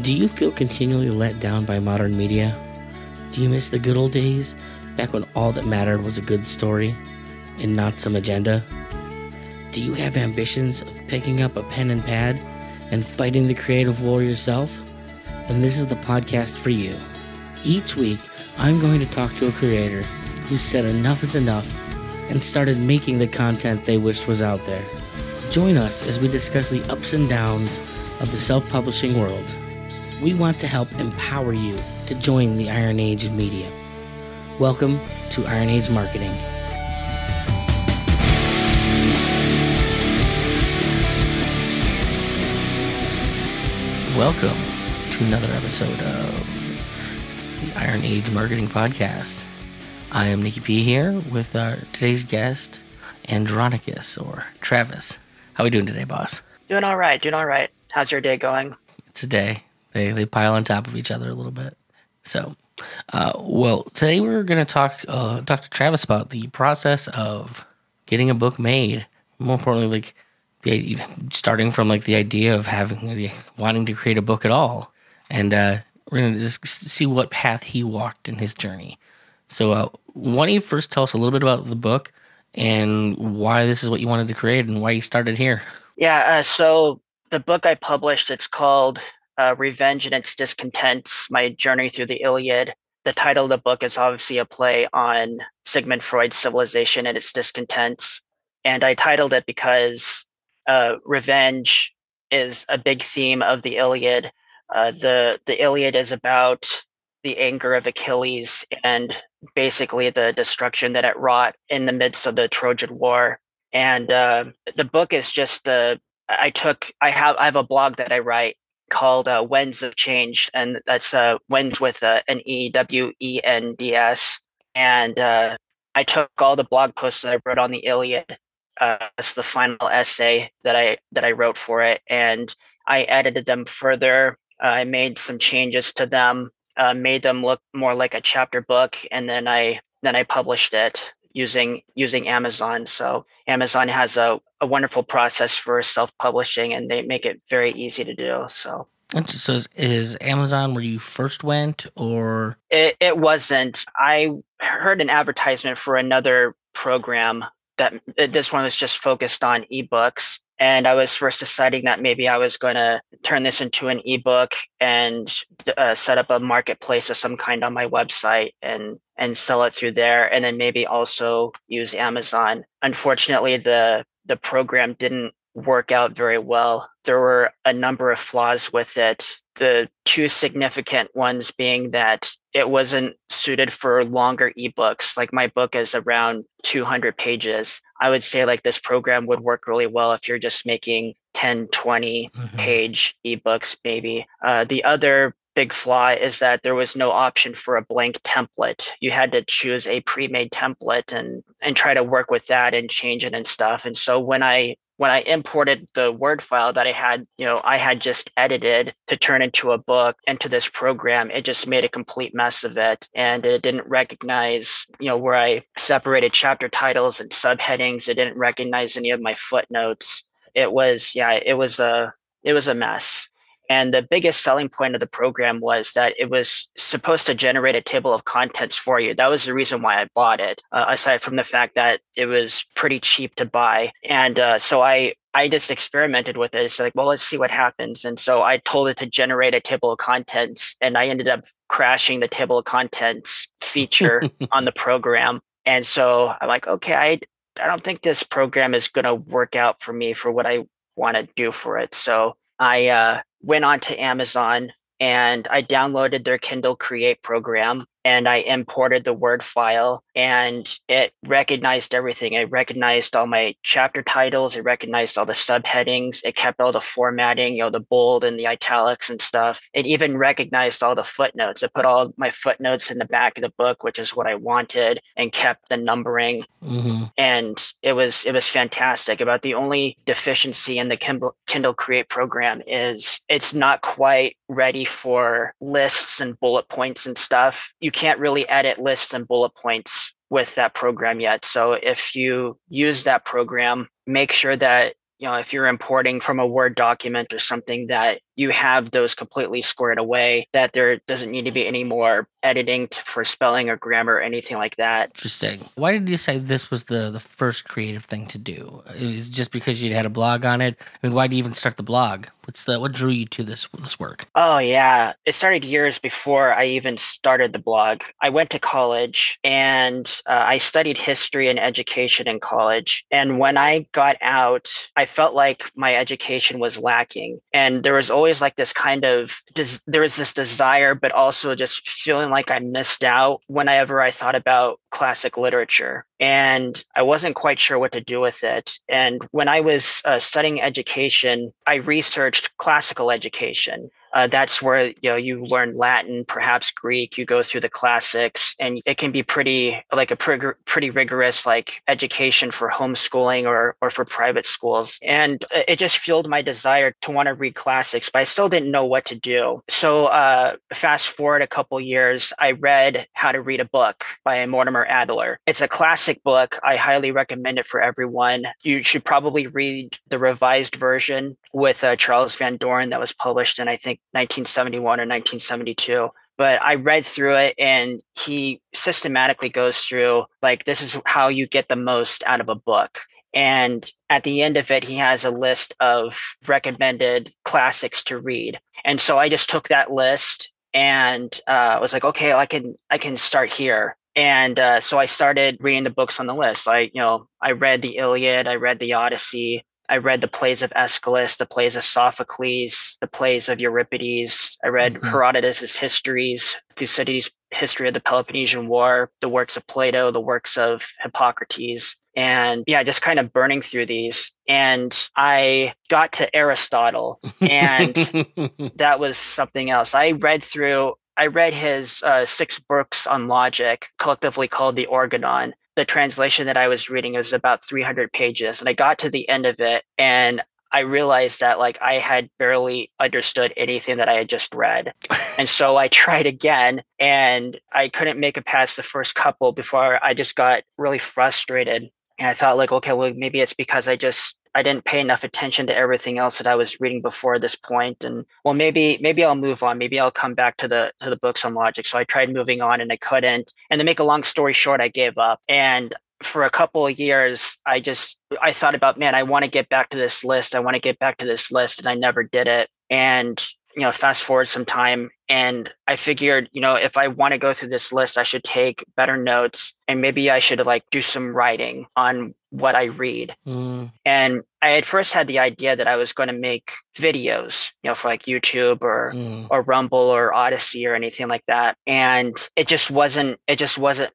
Do you feel continually let down by modern media? Do you miss the good old days, back when all that mattered was a good story and not some agenda? Do you have ambitions of picking up a pen and pad and fighting the creative war yourself? Then this is the podcast for you. Each week, I'm going to talk to a creator who said enough is enough and started making the content they wished was out there. Join us as we discuss the ups and downs of the self-publishing world. We want to help empower you to join the Iron Age of media. Welcome to Iron Age Marketing. Welcome to another episode of the Iron Age Marketing Podcast. I am Nicky P here with today's guest, Andronikos, or Travis. How are we doing today, boss? Doing all right. How's your day going? It's a day. They pile on top of each other a little bit. So, today we're going to talk to Travis about the process of getting a book made. More importantly, starting from the idea of wanting to create a book at all, and we're going to just see what path he walked in his journey. So, why don't you first tell us a little bit about the book and why this is what you wanted to create and why you started here? Yeah. So the book I published, it's called Revenge and Its Discontents, My Journey Through the Iliad. The title of the book is obviously a play on Sigmund Freud's Civilization and Its Discontents. And I titled it because revenge is a big theme of the Iliad. The Iliad is about the anger of Achilles and basically the destruction that it wrought in the midst of the Trojan War. And the book is just I have a blog that I write called Wends of Change, and that's Wends with an EWENDS. And I took all the blog posts that I wrote on the Iliad. It's the final essay that I wrote for it, and I edited them further. I made some changes to them, made them look more like a chapter book, and then I published it using Amazon. So Amazon has a wonderful process for self-publishing, and they make it very easy to do. So is Amazon where you first went, or? It wasn't. I heard an advertisement for another program that this one was just focused on ebooks. And I was first deciding that maybe I was going to turn this into an ebook and set up a marketplace of some kind on my website and sell it through there, and then maybe also use Amazon. Unfortunately, the program didn't work out very well. There were a number of flaws with it. The two significant ones being that it wasn't suited for longer ebooks. Like, my book is around 200 pages. I would say this program would work really well if you're just making 10, 20 page ebooks, maybe. The other big flaw is that there was no option for a blank template. You had to choose a pre-made template and try to work with that and change it and stuff. And so when I imported the Word file that I had just edited to turn into a book into this program, it just made a complete mess of it. And it didn't recognize, where I separated chapter titles and subheadings. It didn't recognize any of my footnotes. It was a mess. And the biggest selling point of the program was that it was supposed to generate a table of contents for you. That was the reason why I bought it, aside from the fact that it was pretty cheap to buy. And so I just experimented with it. It's let's see what happens. And so I told it to generate a table of contents, and I ended up crashing the table of contents feature on the program. And so I'm okay, I don't think this program is going to work out for me for what I want to do for it. So I went on to Amazon and I downloaded their Kindle Create program, and I imported the Word file, and it recognized everything. It recognized all my chapter titles. It recognized all the subheadings. It kept all the formatting, the bold and the italics and stuff. It even recognized all the footnotes. It put all my footnotes in the back of the book, which is what I wanted, and kept the numbering. And it was fantastic. About the only deficiency in the Kindle Create program is it's not quite ready for lists and bullet points and stuff. You can't really edit lists and bullet points with that program yet. So if you use that program, make sure that if you're importing from a Word document or something, that you have those completely squared away, that there doesn't need to be any more editing for spelling or grammar or anything like that. Interesting. Why did you say this was the first creative thing to do? It was just because you'd had a blog on it? I mean, why did you even start the blog? What drew you to this work? Oh yeah, it started years before I even started the blog. I went to college and I studied history and education in college. And when I got out, I felt like my education was lacking. And there was always like this kind of there was this desire, but also just feeling like I missed out whenever I thought about classic literature. And I wasn't quite sure what to do with it. And when I was studying education, I researched classical education. That's where you learn Latin, perhaps Greek. You go through the classics, and it can be pretty pretty rigorous like education for homeschooling or for private schools. And it just fueled my desire to want to read classics, but I still didn't know what to do. So fast forward a couple years, I read How to Read a Book by Mortimer Adler. It's a classic book. I highly recommend it for everyone. You should probably read the revised version with Charles Van Doren that was published in, I think, 1971 or 1972. But I read through it, and he systematically goes through like, this is how you get the most out of a book. And at the end of it, he has a list of recommended classics to read. And so I just took that list and was like, okay, I can start here. And so I started reading the books on the list. I read the Iliad, I read the Odyssey, I read the plays of Aeschylus, the plays of Sophocles, the plays of Euripides. I read Herodotus's histories, Thucydides' history of the Peloponnesian War, the works of Plato, the works of Hippocrates. And yeah, just kind of burning through these. And I got to Aristotle, and that was something else. I read his 6 books on logic, collectively called the Organon. The translation that I was reading was about 300 pages. And I got to the end of it, and I realized that like I had barely understood anything that I had just read. And so I tried again, and I couldn't make it past the first couple before I just got really frustrated. And I thought like, okay, well, maybe it's because I didn't pay enough attention to everything else that I was reading before this point. And well, maybe I'll move on. Maybe I'll come back to the books on logic. So I tried moving on, and I couldn't. And to make a long story short, I gave up. And for a couple of years, I thought about, man, I want to get back to this list. I want to get back to this list. And I never did it. And fast forward some time, and I figured, if I want to go through this list, I should take better notes, and maybe I should like do some writing on what I read. And I had first had the idea that I was going to make videos, for like YouTube or Rumble or Odyssey or anything like that. And it just wasn't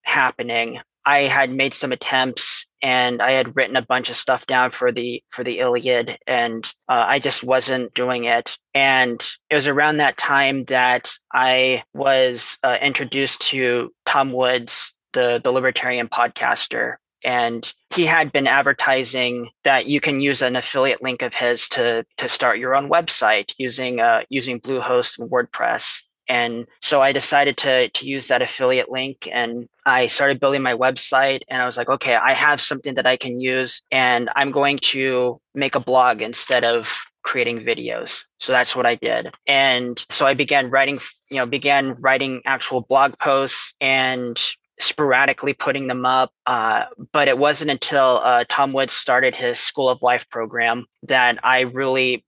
happening. I had made some attempts, and I had written a bunch of stuff down for the Iliad, and I just wasn't doing it. And it was around that time that I was introduced to Tom Woods, the libertarian podcaster. And he had been advertising that you can use an affiliate link of his to start your own website using Bluehost and WordPress. And so I decided to use that affiliate link, and I started building my website, and I was like, okay, I have something that I can use, and I'm going to make a blog instead of creating videos. So that's what I did. And so I began writing actual blog posts and sporadically putting them up. But it wasn't until Tom Woods started his School of Life program that I really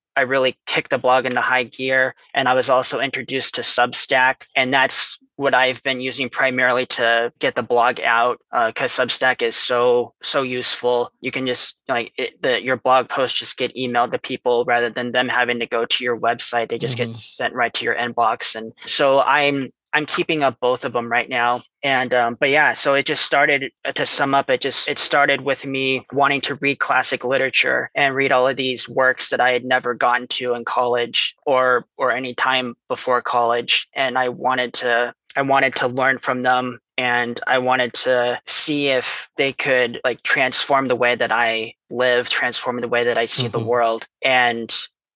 kicked the blog into high gear. And I was also introduced to Substack, and that's what I've been using primarily to get the blog out, because Substack is so useful. You can just your blog posts just get emailed to people rather than them having to go to your website. They just get sent right to your inbox. And so I'm keeping up both of them right now. And but yeah, so it just started, to sum up, it started with me wanting to read classic literature and read all of these works that I had never gotten to in college or any time before college. And I wanted to learn from them, and I wanted to see if they could like transform the way that I live, transform the way that I see the world. And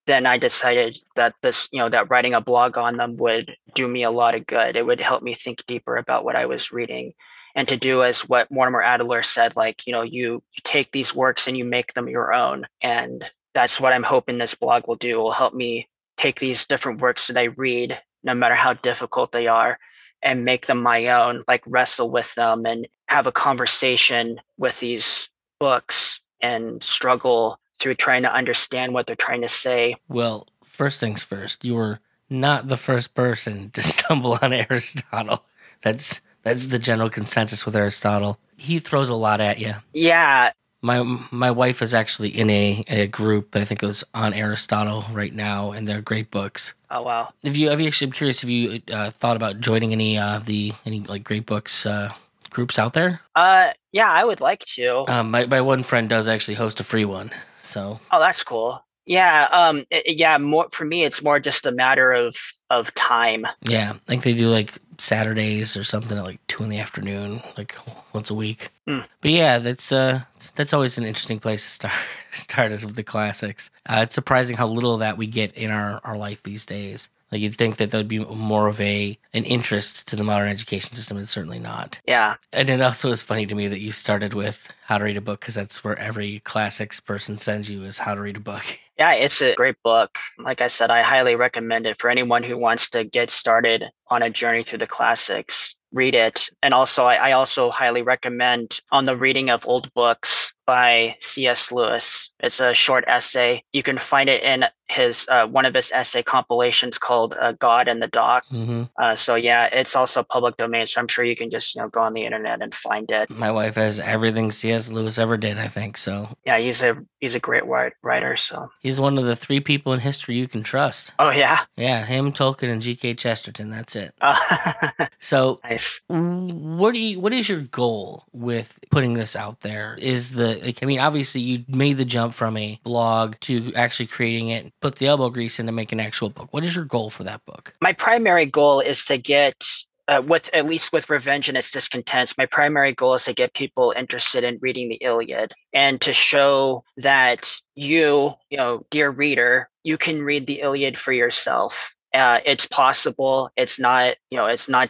then I decided that that writing a blog on them would do me a lot of good. It would help me think deeper about what I was reading, and to do as what Mortimer Adler said, like, you take these works and you make them your own. And that's what I'm hoping this blog will do. It will help me take these different works that I read, no matter how difficult they are, and make them my own, like wrestle with them and have a conversation with these books and struggle through trying to understand what they're trying to say. Well, first things first, you were not the first person to stumble on Aristotle. That's the general consensus with Aristotle. He throws a lot at you. Yeah. My wife is actually in a group, I think it was on Aristotle right now, and they're great books. Oh, wow. Have you actually, I'm curious, have you thought about joining any like great books groups out there? Yeah, I would like to. My one friend does actually host a free one, so. Oh, that's cool. Yeah, yeah, more for me, it's more just a matter of time. Yeah, I think they do like Saturdays or something at like 2 p.m, like once a week. Mm. But yeah, that's always an interesting place to start us with the classics. It's surprising how little of that we get in our life these days. Like you'd think that would be more of an interest to the modern education system. It's certainly not. Yeah. And it also is funny to me that you started with how to read a book because that's where every classics person sends you is how to read a book. Yeah, it's a great book. Like I said, I highly recommend it for anyone who wants to get started on a journey through the classics. Read it. And also, I also highly recommend On the Reading of Old Books by C.S. Lewis. It's a short essay. You can find it in his one of his essay compilations called God and the Doc. Mm-hmm. So yeah, it's also public domain. So I'm sure you can just go on the internet and find it. My wife has everything C.S. Lewis ever did, I think. So yeah, he's a great writer. So he's one of the 3 people in history you can trust. Oh yeah, yeah, him, Tolkien, and G.K. Chesterton. That's it. So nice. What is your goal with putting this out there? Obviously you made the jump from a blog to actually creating it, put the elbow grease in to make an actual book. What is your goal for that book? My primary goal is to get, with Revenge and its Discontents, my primary goal is to get people interested in reading the Iliad and to show that you dear reader, you can read the Iliad for yourself. It's possible. It's not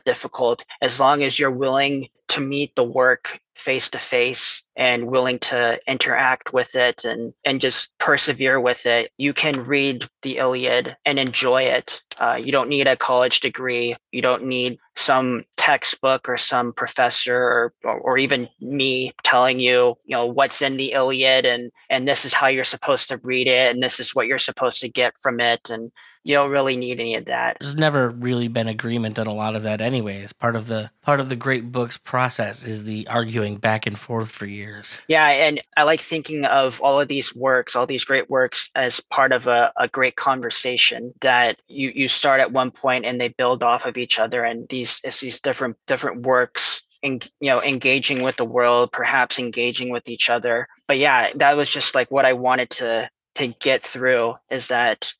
difficult as long as you're willing to meet the work face to face and willing to interact with it and just persevere with it. You can read the Iliad and enjoy it. You don't need a college degree. You don't need some textbook or some professor or even me telling you, what's in the Iliad and this is how you're supposed to read it and this is what you're supposed to get from it. And you don't really need any of that. There's never really been agreement on a lot of that anyways. Part of the great books process is the arguing back and forth for years. Yeah, and I like thinking of all of these works, all these great works as part of a great conversation that you start at one point and they build off of each other, and these different works engaging with the world, perhaps engaging with each other. But yeah, that was just like what I wanted to get through is that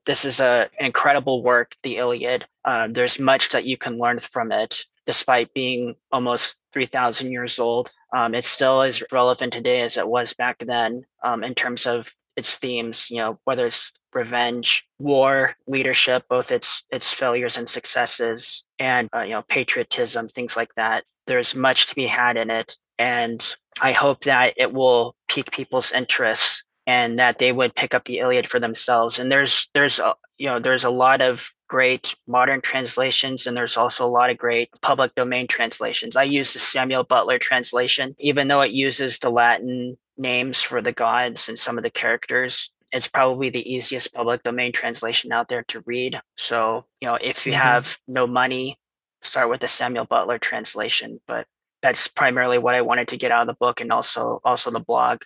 this is an incredible work, the Iliad. There's much that you can learn from it, despite being almost 3,000 years old. It's still as relevant today as it was back then in terms of its themes, whether it's revenge, war, leadership, both its failures and successes, and patriotism, things like that. There's much to be had in it. And I hope that it will pique people's interest and that they would pick up the Iliad for themselves. And there's a lot of great modern translations, and there's also a lot of great public domain translations. I use the Samuel Butler translation, even though it uses the Latin names for the gods and some of the characters. It's probably the easiest public domain translation out there to read. So, if you have no money, start with the Samuel Butler translation. But that's primarily what I wanted to get out of the book and also the blog.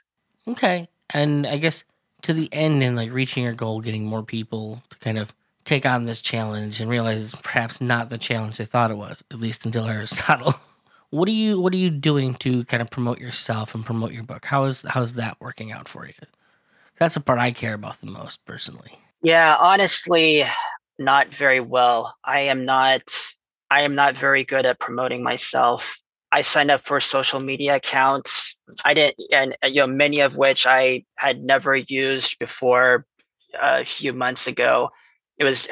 Okay. And I guess to the end and like reaching your goal, getting more people to kind of take on this challenge and realize it's perhaps not the challenge they thought it was, at least until Aristotle. What are you doing to kind of promote yourself and promote your book? How's that working out for you? That's the part I care about the most personally. Yeah, honestly, not very well. I am not very good at promoting myself. I signed up for social media accounts. I didn't, and many of which I had never used before a few months ago.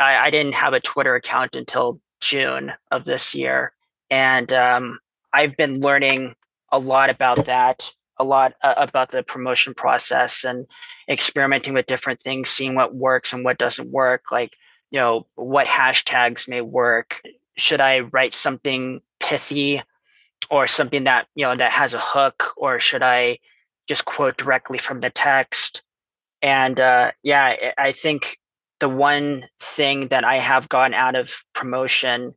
I didn't have a Twitter account until June of this year, and I've been learning a lot about that. a lot about the promotion process and experimenting with different things, seeing what works and what doesn't work. Like, what hashtags may work. Should I write something pithy or something that, that has a hook, or should I just quote directly from the text? And yeah, I think the one thing that I have gotten out of promotion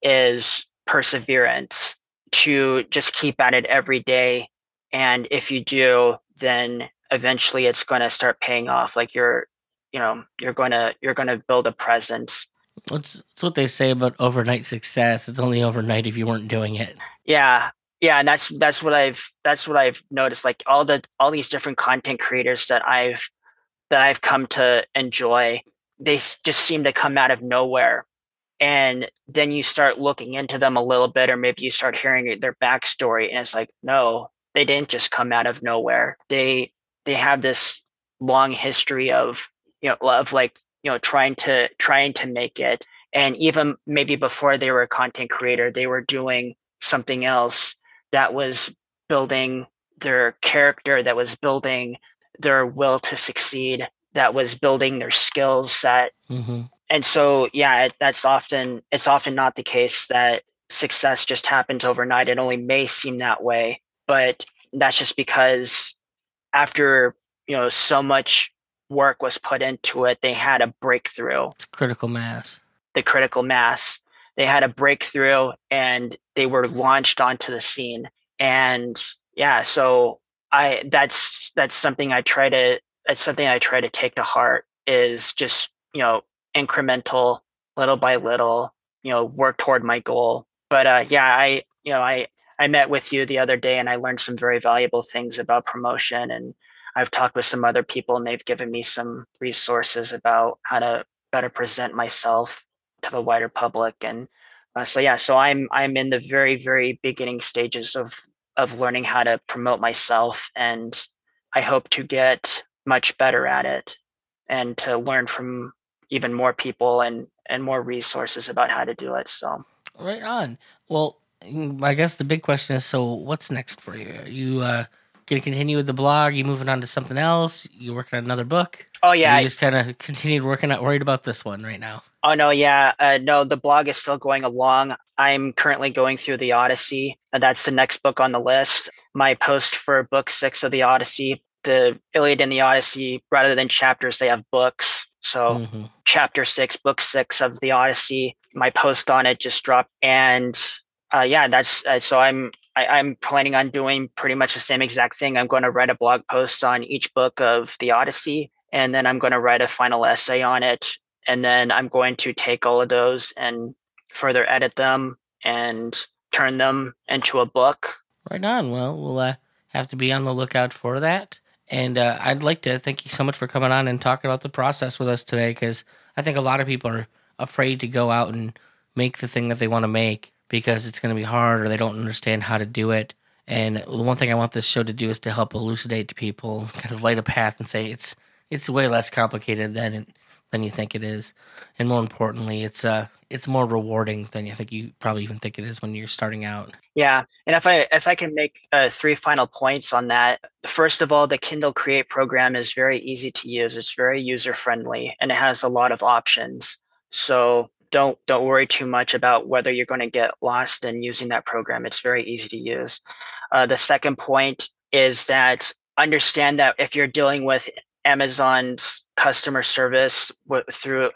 is perseverance, to just keep at it every day. And if you do, then eventually it's going to start paying off. Like you're going to build a presence. It's what they say about overnight success. It's only overnight if you weren't doing it. Yeah. Yeah, and that's what I've noticed. Like all these different content creators that I've come to enjoy, they just seem to come out of nowhere. And then you start looking into them a little bit, or maybe you start hearing their backstory, and it's like, no, they didn't just come out of nowhere. They have this long history of, like, trying to make it. And even maybe before they were a content creator, they were doing something else that was building their character, that was building their will to succeed, that was building their skill set. Hmm. And so, yeah, it's often not the case that success just happens overnight. It only may seem that way, but that's just because after, so much work was put into it, they had a breakthrough. It's critical mass. The critical mass. They had a breakthrough and they were launched onto the scene. And yeah, so I that's something I try to take to heart, is just, incremental, little by little, work toward my goal. But yeah, I met with you the other day and I learned some very valuable things about promotion, and I've talked with some other people and they've given me some resources about how to better present myself to the wider public. And so yeah, so I'm in the very, very beginning stages of learning how to promote myself, and I hope to get much better at it and to learn from even more people and more resources about how to do it. So Right on. Well, I guess the big question is, so what's next for you? Are you gonna continue with the blog? You moving on to something else? You working on another book? oh Or you yeah. just kind of continued working, not worried about this one right now? Oh no, yeah. No, the blog is still going along. I'm currently going through the Odyssey, and that's the next book on the list. My post for book 6 of the Odyssey, the Iliad and the Odyssey, rather than chapters, they have books. So Hmm. chapter 6, book 6 of the Odyssey, my post on it just dropped. And yeah, that's so I'm planning on doing pretty much the same exact thing. I'm going to write a blog post on each book of the Odyssey, and then I'm going to write a final essay on it, and then I'm going to take all of those and further edit them and turn them into a book. Right on. Well, we'll have to be on the lookout for that. And I'd like to thank you so much for coming on and talking about the process with us today, because I think a lot of people are afraid to go out and make the thing that they want to make because it's going to be hard or they don't understand how to do it. And the one thing I want this show to do is to help elucidate to people, kind of light a path and say it's way less complicated than you think it is, and more importantly, it's more rewarding than you think you probably even think it is when you're starting out. Yeah, and if I can make three final points on that. First of all, the Kindle Create program is very easy to use. It's very user friendly and it has a lot of options. So don't worry too much about whether you're going to get lost in using that program. It's very easy to use. The second point is that understand that if you're dealing with Amazon's customer service through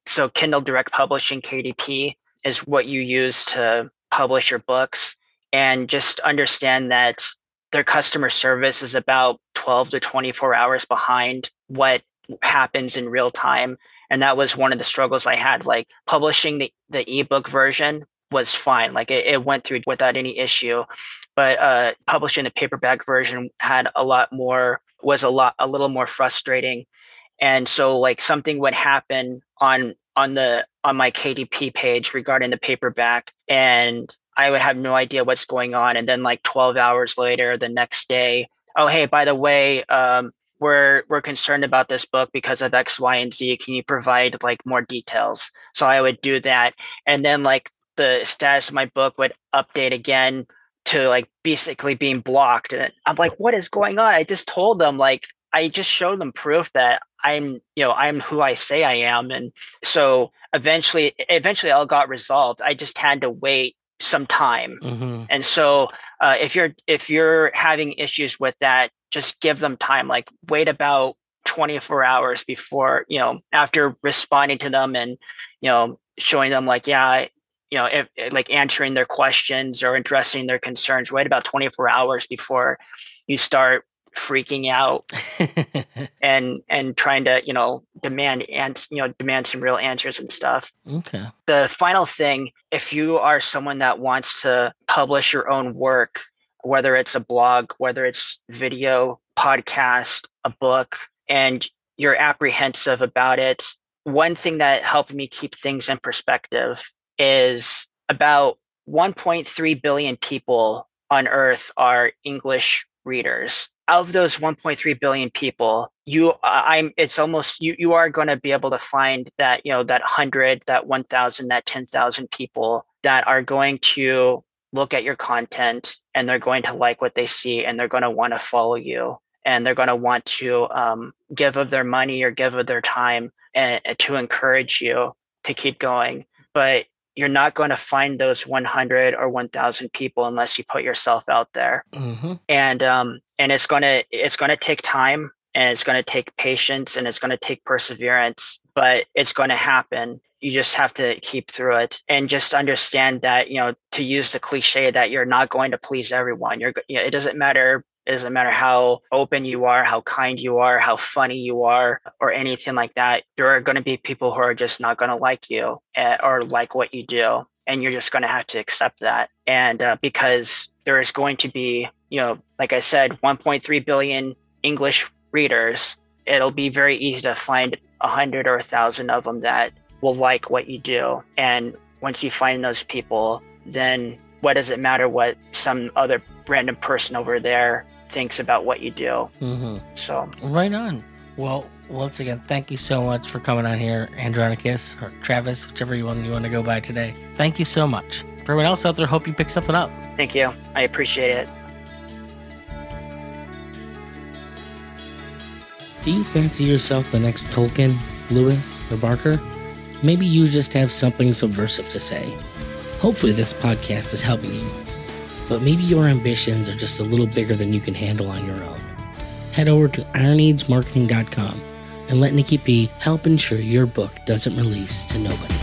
so Kindle Direct Publishing, KDP, is what you use to publish your books, and just understand that their customer service is about 12 to 24 hours behind what happens in real time. And that was one of the struggles I had. Like publishing the ebook version was fine. Like it went through without any issue. But publishing the paperback version had a little more frustrating. And so like something would happen on my KDP page regarding the paperback, and I would have no idea what's going on. And then like 12 hours later, the next day, oh hey, by the way, we're concerned about this book because of X, Y, and Z. Can you provide like more details? So I would do that. And then like the status of my book would update again to like basically being blocked. And I'm like, what is going on? I just told them, like, I just showed them proof that I'm who I say I am. And so eventually all got resolved. I just had to wait some time. Mm-hmm. And so if you're having issues with that, just give them time, like wait about 24 hours before, after responding to them and, showing them like, yeah, if, like answering their questions or addressing their concerns, wait about 24 hours before you start freaking out and trying to, demand some real answers and stuff. Okay. The final thing, if you are someone that wants to publish your own work, whether it's a blog, whether it's video, podcast, a book, and you're apprehensive about it, one thing that helped me keep things in perspective is about 1.3 billion people on Earth are English readers. Of those 1.3 billion people, you are going to be able to find that, that 100, that 1,000, that 10,000 people that are going to look at your content and they're going to like what they see and they're going to want to follow you and they're going to want to give of their money or give of their time and to encourage you to keep going. But you're not going to find those 100 or 1,000 people unless you put yourself out there. Mm-hmm. And it's going to take time and it's going to take patience and it's going to take perseverance, but it's going to happen. You just have to keep through it and just understand that, to use the cliche that you're not going to please everyone. It doesn't matter. It doesn't matter how open you are, how kind you are, how funny you are, or anything like that. There are going to be people who are just not going to like you or like what you do. And you're just going to have to accept that. And because there is going to be, like I said, 1.3 billion English readers, it'll be very easy to find 100 or 1,000 of them that will like what you do. And once you find those people, then what does it matter what some other random person over there thinks about what you do? Mm-hmm. So right on. Well, once again, thank you so much for coming on here, Andronikos, or Travis, whichever one you want to go by today. Thank you so much. For everyone else out there, hope you pick something up. Thank you. I appreciate it. Do you fancy yourself the next Tolkien, Lewis, or Barker? Maybe you just have something subversive to say. Hopefully this podcast is helping you. But maybe your ambitions are just a little bigger than you can handle on your own. Head over to ironeadsmarketing.com and let Nicky P help ensure your book doesn't release to nobody.